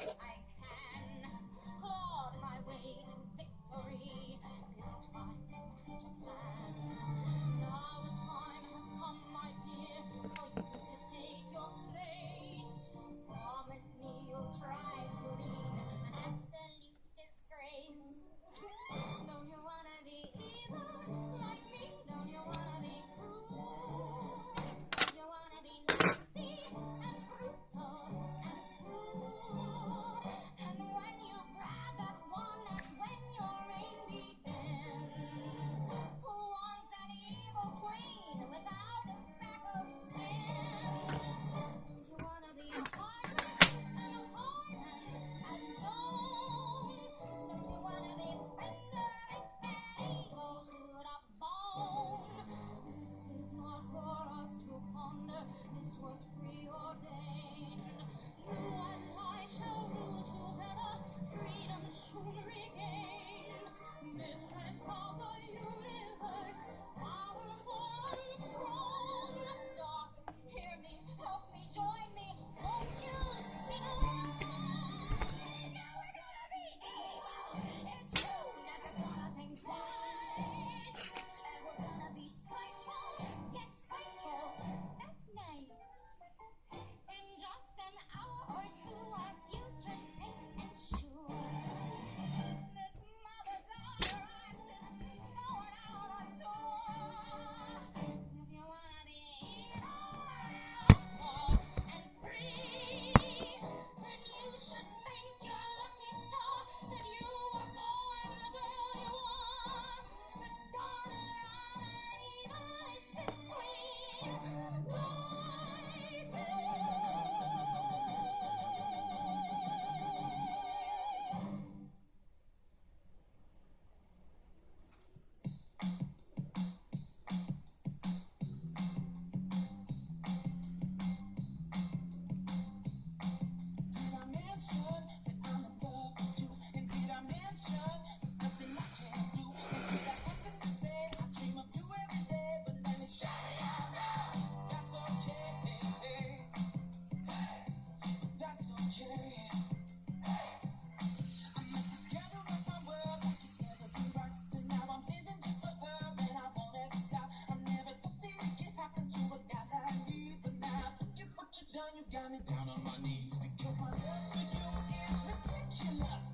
I can claw my way to victory, built my master plan. Now the time has come, my dear, for you to take your place. Promise me you'll try to lead an absolute disgrace. Don't you wanna be evil like me? Don't you wanna be cruel? Don't you wanna be nasty and brutal and cruel? And when you grab that one, that's when your reign begins. Who wants an evil queen without a sack of sins? Don't you wanna be a hardened and a hardened as stone? Don't you wanna be fingering and evil to the bone? This is not for us to ponder. This was preordained. You and I shall rule together. Freedom soon regain. Mistress of the universe, powerful and strong. Dark, hear me, help me, join me. Won't you sing along? Now we're gonna be evil. It's true, never gonna think twice. And we're gonna be spiteful, yes, spiteful. That's nice. In just an hour or two, our future's safe and sure. This mother-daughter I'm going out on tour. If you wanna be evil and free, then you should thank your lucky star that you were born the girl you are, the daughter of an evilicious queen like me. Did I mention that I'm in love with you? And did I mention there's nothing I can't do? And did I happen to say I dream of you every day? But let me shout it out now. That's okay. That's okay. I met this girl who rocked my world like it's never been rocked. And now I'm living just for her, and I won't ever stop. I never thought that it could happen to a guy like me. But now look at what you've done. You got me down on my knees because my love for you is ridiculous.